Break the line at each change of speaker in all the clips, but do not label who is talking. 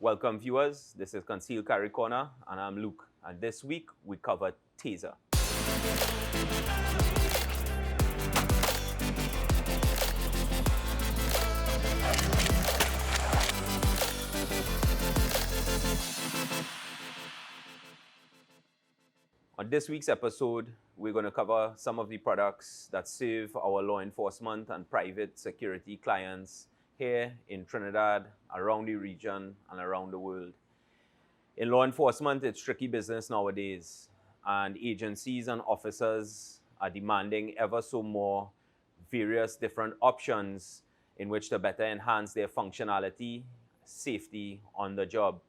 Welcome viewers, this is Concealed Carry Corner and I'm Luke, and this week we cover Taser. On this week's episode, we're going to cover some of the products that serve our law enforcement and private security clients here in Trinidad, around the region, and around the world. In law enforcement, it's tricky business nowadays, and agencies and officers are demanding ever so more various different options in which to better enhance their functionality, safety on the job.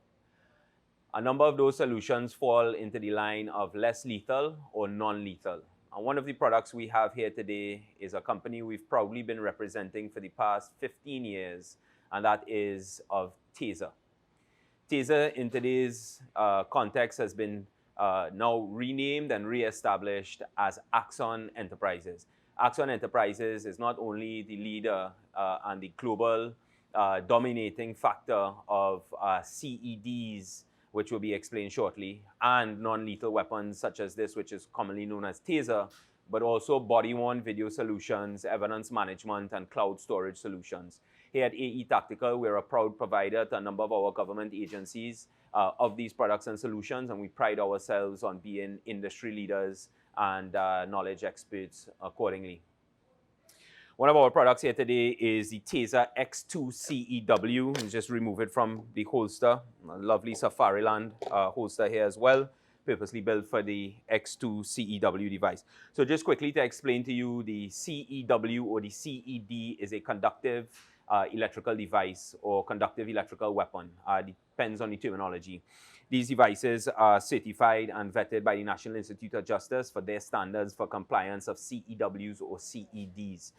A number of those solutions fall into the line of less lethal or non-lethal. And one of the products we have here today is a company we've proudly been representing for the past 15 years, and that is of Taser. Taser, in today's context, has been now renamed and re-established as Axon Enterprises. Axon Enterprises is not only the leader and the global dominating factor of CEDs, which will be explained shortly, and non-lethal weapons such as this, which is commonly known as Taser, but also body-worn video solutions, evidence management, and cloud storage solutions. Here at AE Tactical, we're a proud provider to a number of our government agencies of these products and solutions, and we pride ourselves on being industry leaders and knowledge experts accordingly. One of our products here today is the Taser X2 CEW. Let's just remove it from the holster. A lovely Safariland holster here as well, purposely built for the X2 CEW device. So just quickly to explain to you, the CEW or the CED is a conductive electrical device or conductive electrical weapon. Depends on the terminology. These devices are certified and vetted by the National Institute of Justice for their standards for compliance of CEWs or CEDs.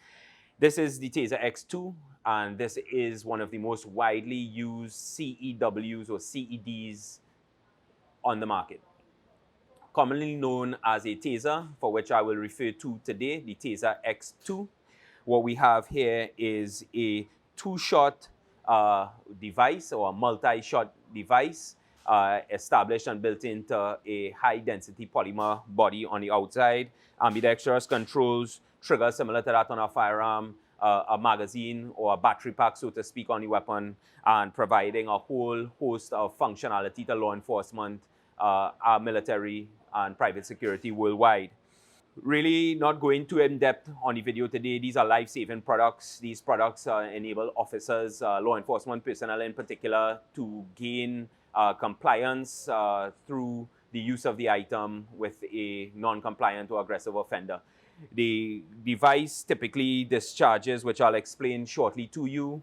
This is the Taser X2, and this is one of the most widely used CEWs or CEDs on the market. Commonly known as a Taser, for which I will refer to today, the Taser X2. What we have here is a two-shot device or a multi-shot device established and built into a high-density polymer body on the outside, ambidextrous controls, trigger similar to that on a firearm, a magazine or a battery pack, so to speak, on the weapon, and providing a whole host of functionality to law enforcement, our military, and private security worldwide. Really not going too in-depth on the video today. These are life-saving products. These products enable officers, law enforcement personnel in particular, to gain compliance through the use of the item with a non-compliant or aggressive offender. The device typically discharges, which I'll explain shortly to you,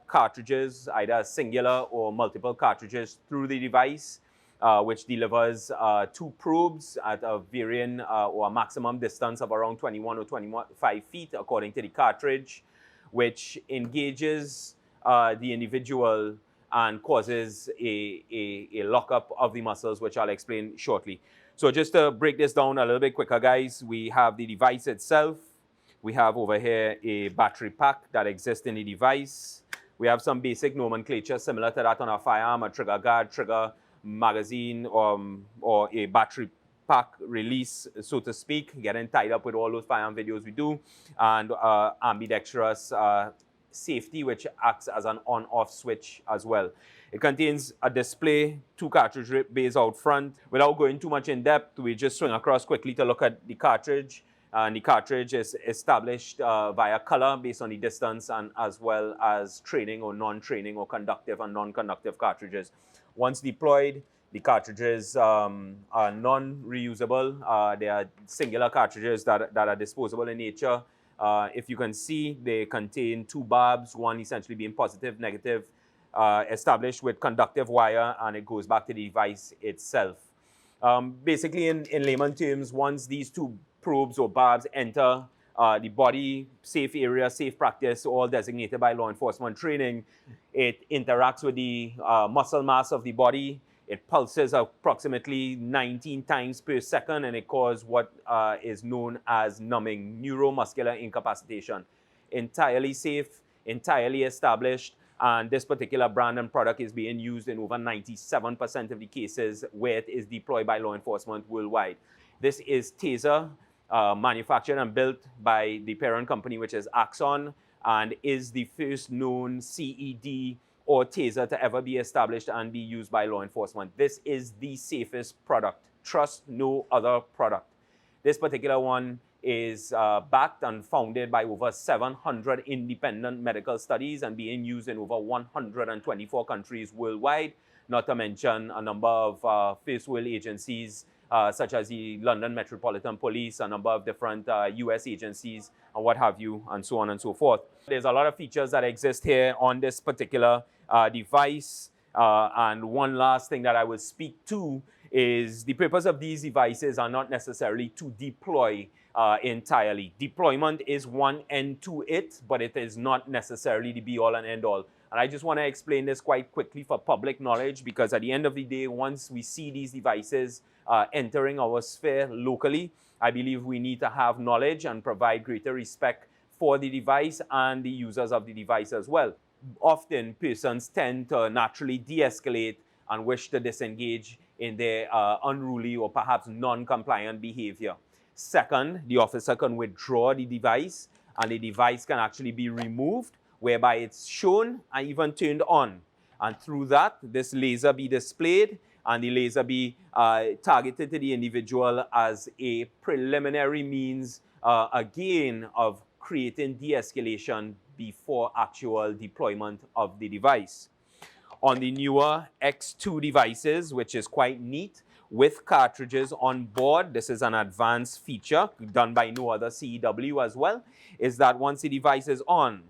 cartridges, either singular or multiple cartridges through the device, which delivers two probes at a varying or a maximum distance of around 21 or 25 feet according to the cartridge, which engages the individual and causes a lockup of the muscles, which I'll explain shortly. So just to break this down a little bit quicker, guys, we have the device itself. We have over here a battery pack that exists in the device. We have some basic nomenclature similar to that on a firearm, a trigger guard, trigger magazine, or a battery pack release, so to speak, getting tied up with all those firearm videos we do, and ambidextrous safety, which acts as an on-off switch as well. It contains a display, two cartridge bays out front. Without going too much in depth, we just swing across quickly to look at the cartridge. And the cartridge is established via color based on the distance, and as well as training or non-training or conductive and non-conductive cartridges. Once deployed, the cartridges are non-reusable. They are singular cartridges that are disposable in nature. If you can see, they contain two barbs, one essentially being positive, negative, established with conductive wire, and it goes back to the device itself. Basically, in layman terms, once these two probes or barbs enter the body, safe area, safe practice, all designated by law enforcement training, it interacts with the muscle mass of the body. It pulses approximately 19 times per second, and it causes what is known as numbing, neuromuscular incapacitation. Entirely safe, entirely established, And this particular brand and product is being used in over 97% of the cases where it is deployed by law enforcement worldwide. This is Taser, manufactured and built by the parent company, which is Axon, and is the first known CED or Taser to ever be established and be used by law enforcement. This is the safest product. Trust no other product. This particular one is backed and founded by over 700 independent medical studies and being used in over 124 countries worldwide, not to mention a number of first world agencies such as the London Metropolitan Police, a number of different US agencies, and what have you, and so on and so forth. There's a lot of features that exist here on this particular device. And one last thing that I will speak to is the purpose of these devices are not necessarily to deploy entirely. Deployment is one end to it, but it is not necessarily the be-all and end-all. And I just want to explain this quite quickly for public knowledge, because at the end of the day, once we see these devices entering our sphere locally, I believe we need to have knowledge and provide greater respect for the device and the users of the device as well. Often, persons tend to naturally de-escalate and wish to disengage in their unruly or perhaps non-compliant behavior. Second, the officer can withdraw the device, and the device can actually be removed, whereby it's shown and even turned on. And through that, this laser be displayed, and the laser be targeted to the individual as a preliminary means, again, of creating de-escalation before actual deployment of the device. On the newer X2 devices, which is quite neat, with cartridges on board, this is an advanced feature done by no other CEW as well, is that once the device is on,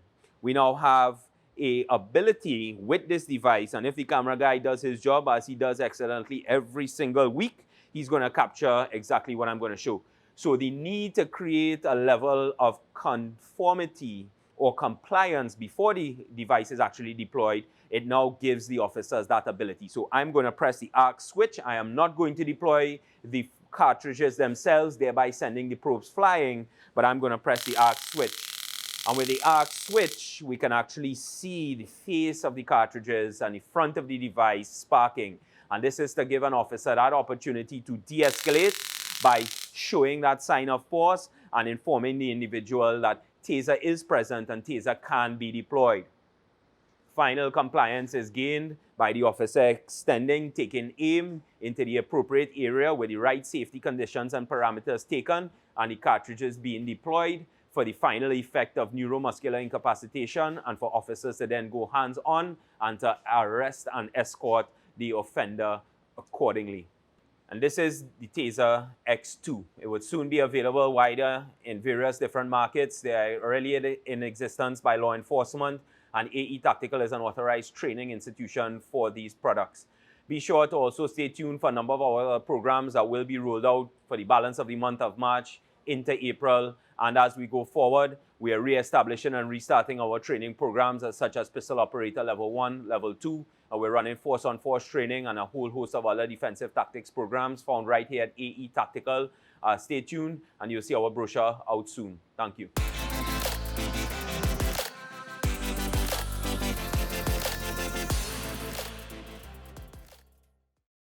we now have a ability with this device, and if the camera guy does his job as he does excellently every single week, he's going to capture exactly what I'm going to show. So the need to create a level of conformity or compliance before the device is actually deployed, it now gives the officers that ability. So I'm going to press the arc switch. I am not going to deploy the cartridges themselves, thereby sending the probes flying, but I'm going to press the arc switch. And with the arc switch, we can actually see the face of the cartridges and the front of the device sparking. And this is to give an officer that opportunity to de-escalate by showing that sign of force and informing the individual that Taser is present and Taser can be deployed. Final compliance is gained by the officer extending, taking aim into the appropriate area with the right safety conditions and parameters taken, and the cartridges being deployed for the final effect of neuromuscular incapacitation, and for officers to then go hands-on and to arrest and escort the offender accordingly. And this is the Taser X2. It would soon be available wider in various different markets. They are already in existence by law enforcement, and AE Tactical is an authorized training institution for these products. Be sure to also stay tuned for a number of our programs that will be rolled out for the balance of the month of March into April. And as we go forward, we are re-establishing and restarting our training programs such as Pistol Operator Level 1, Level 2. We're running force-on-force training and a whole host of other defensive tactics programs found right here at AE Tactical. Stay tuned, and you'll see our brochure out soon. Thank you.